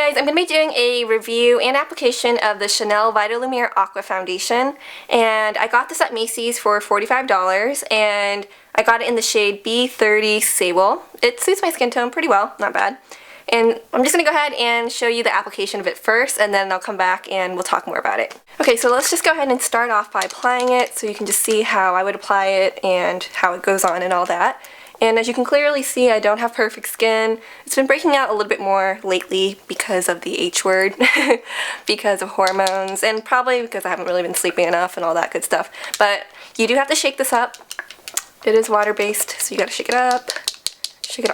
guys, I'm going to be doing a review and application of the Chanel Vitalumiere Aqua Foundation, and I got this at Macy's for $45, and I got it in the shade B30 Sable. It suits my skin tone pretty well, not bad. And I'm just going to go ahead and show you the application of it first, and then I'll come back and we'll talk more about it. Okay, so let's just go ahead and start off by applying it so you can just see how I would apply it and how it goes on and all that. And as you can clearly see, I don't have perfect skin. It's been breaking out a little bit more lately because of the H word, because of hormones, and probably because I haven't really been sleeping enough and all that good stuff. But you do have to shake this up. It is water-based, so you gotta shake it up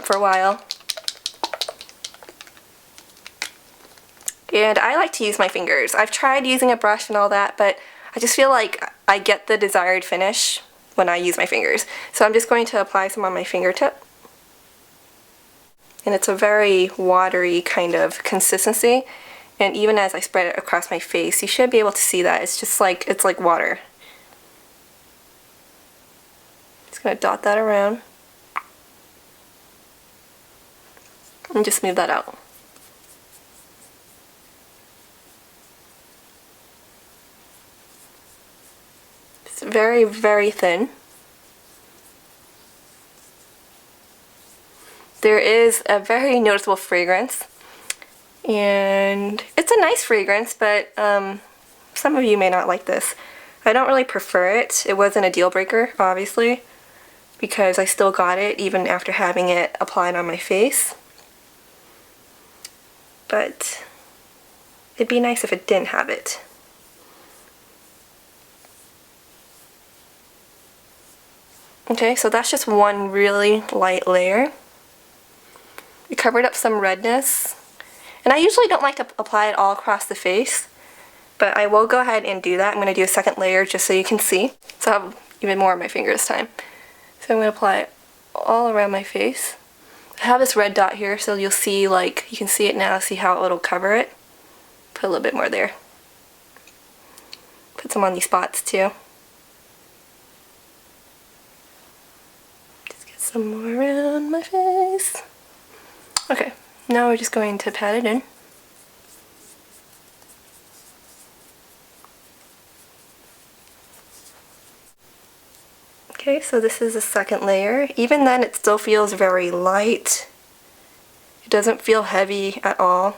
for a while. And I like to use my fingers. I've tried using a brush and all that, but I just feel like I get the desired finish when I use my fingers. So I'm just going to apply some on my fingertip. And it's a very watery kind of consistency. And even as I spread it across my face, you should be able to see that. It's just like, it's like water. Just gonna dot that around. And just smooth that out. Very, very thin. There is a very noticeable fragrance, and it's a nice fragrance, but some of you may not like this. I don't really prefer it. It wasn't a deal breaker, obviously, because I still got it even after having it applied on my face. But it'd be nice if it didn't have it. Okay, so that's just one really light layer. It covered up some redness. And I usually don't like to apply it all across the face, but I will go ahead and do that. I'm going to do a second layer just so you can see. So I have even more on my finger this time. So I'm going to apply it all around my face. I have this red dot here, so you'll see, like, you can see it now, see how it'll cover it. Put a little bit more there. Put some on these spots too. Some more around my face. Okay, now we're just going to pat it in. Okay, so this is the second layer. Even then, it still feels very light. It doesn't feel heavy at all.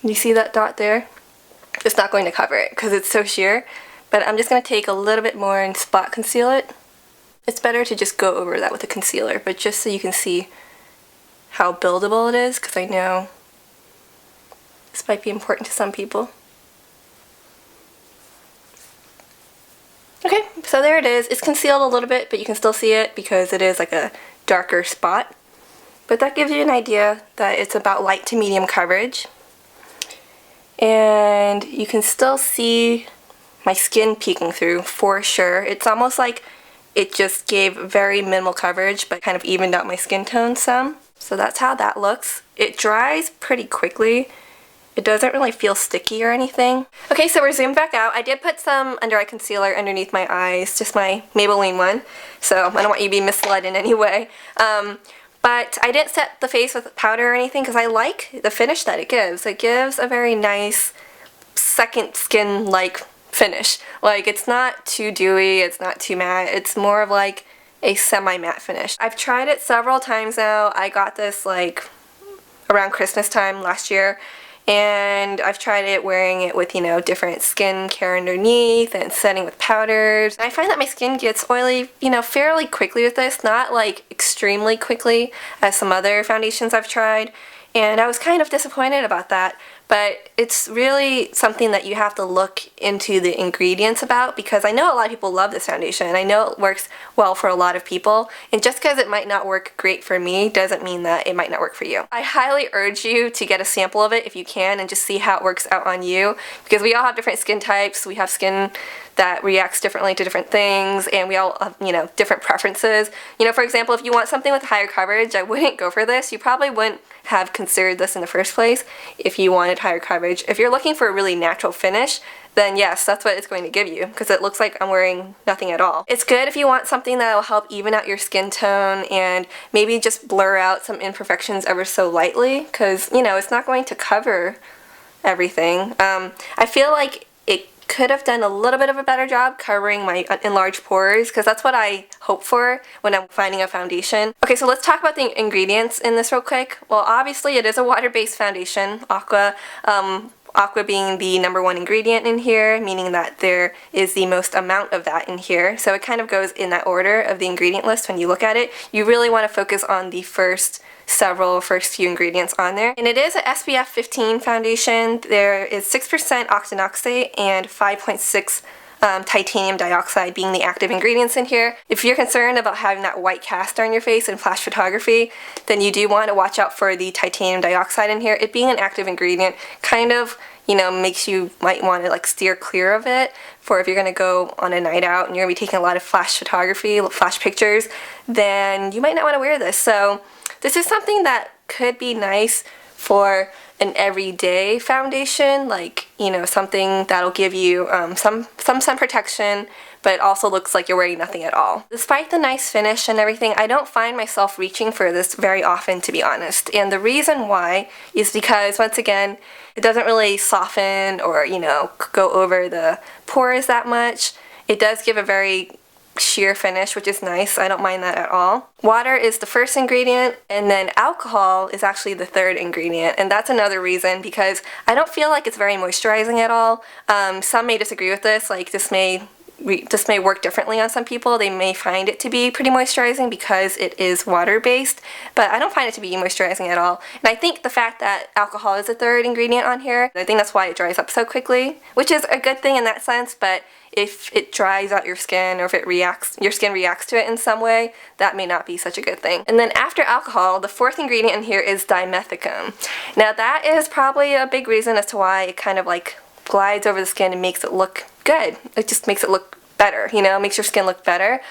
You see that dot there? It's not going to cover it because it's so sheer. But I'm just going to take a little bit more and spot conceal it. It's better to just go over that with a concealer, but just so you can see how buildable it is, because I know this might be important to some people. Okay, so there it is. It's concealed a little bit, but you can still see it because it is like a darker spot. But that gives you an idea that it's about light to medium coverage. And you can still see my skin peeking through for sure. It's almost like it just gave very minimal coverage but kind of evened out my skin tone some. So that's how that looks. It dries pretty quickly. It doesn't really feel sticky or anything. Okay, so we're zoomed back out. I did put some under eye concealer underneath my eyes, just my Maybelline one, so I don't want you to be misled in any way. But I didn't set the face with powder or anything because I like the finish that it gives. It gives a very nice second skin-like finish. Like, it's not too dewy, it's not too matte, it's more of like a semi-matte finish. I've tried it several times now. I got this like around Christmas time last year, and I've tried it wearing it with, you know, different skin care underneath and setting with powders. I find that my skin gets oily, you know, fairly quickly with this, not like extremely quickly as some other foundations I've tried, and I was kind of disappointed about that. But it's really something that you have to look into the ingredients about, because I know a lot of people love this foundation and I know it works well for a lot of people, and just because it might not work great for me doesn't mean that it might not work for you. I highly urge you to get a sample of it if you can and just see how it works out on you, because we all have different skin types. We have skin that reacts differently to different things, and we all have, you know, different preferences. You know, for example, if you want something with higher coverage, I wouldn't go for this. You probably wouldn't have considered this in the first place if you wanted wanted higher coverage. If you're looking for a really natural finish, then yes, that's what it's going to give you, because it looks like I'm wearing nothing at all. It's good if you want something that will help even out your skin tone and maybe just blur out some imperfections ever so lightly, because, you know, it's not going to cover everything. I feel like it could have done a little bit of a better job covering my enlarged pores, because that's what I hope for when I'm finding a foundation. Okay, so let's talk about the ingredients in this real quick. Well, obviously it is a water-based foundation, Aqua. Aqua being the #1 ingredient in here, meaning that there is the most amount of that in here. So it kind of goes in that order of the ingredient list when you look at it. You really want to focus on the first few ingredients on there. And it is a SPF 15 foundation. There is 6% octinoxate and 5.6 titanium dioxide being the active ingredients in here. If you're concerned about having that white cast on your face in flash photography, then you do want to watch out for the titanium dioxide in here. It being an active ingredient kind of, you know, makes you might want to like steer clear of it for if you're going to go on a night out and you're going to be taking a lot of flash photography, flash pictures, then you might not want to wear this. So this is something that could be nice for an everyday foundation, like, you know, something that'll give you some sun protection, but also looks like you're wearing nothing at all. Despite the nice finish and everything, I don't find myself reaching for this very often, to be honest. And the reason why is because, once again, it doesn't really soften or, you know, go over the pores that much. It does give a very sheer finish, which is nice. I don't mind that at all. Water is the first ingredient, and then alcohol is actually the third ingredient, and that's another reason, because I don't feel like it's very moisturizing at all. Some may disagree with this, like this may work differently on some people. They may find it to be pretty moisturizing because it is water-based, but I don't find it to be moisturizing at all. And I think the fact that alcohol is the third ingredient on here, I think that's why it dries up so quickly, which is a good thing in that sense, but if it dries out your skin, or if your skin reacts to it in some way, that may not be such a good thing. And then after alcohol, the fourth ingredient in here is dimethicone. Now that is probably a big reason as to why it kind of like glides over the skin and makes it look good. It just makes it look better, you know, makes your skin look better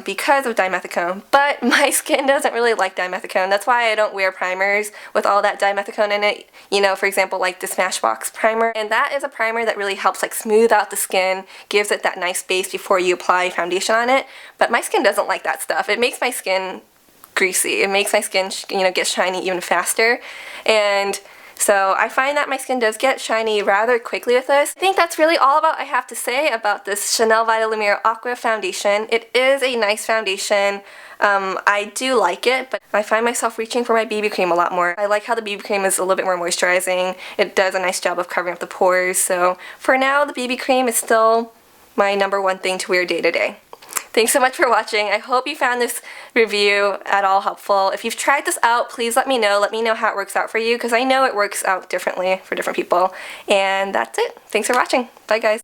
because of dimethicone. But my skin doesn't really like dimethicone. That's why I don't wear primers with all that dimethicone in it. You know, for example, like the Smashbox primer. And that is a primer that really helps like smooth out the skin, gives it that nice base before you apply foundation on it. But my skin doesn't like that stuff. It makes my skin greasy. It makes my skin, you know, get shiny even faster. And so I find that my skin does get shiny rather quickly with this. I think that's really all I have to say about this Chanel Vitalumiere Aqua foundation. It is a nice foundation. I do like it, but I find myself reaching for my BB cream a lot more. I like how the BB cream is a little bit more moisturizing. It does a nice job of covering up the pores. So for now, the BB cream is still my #1 thing to wear day to day. Thanks so much for watching. I hope you found this review at all helpful. If you've tried this out, please let me know. Let me know how it works out for you, because I know it works out differently for different people. And that's it. Thanks for watching. Bye, guys.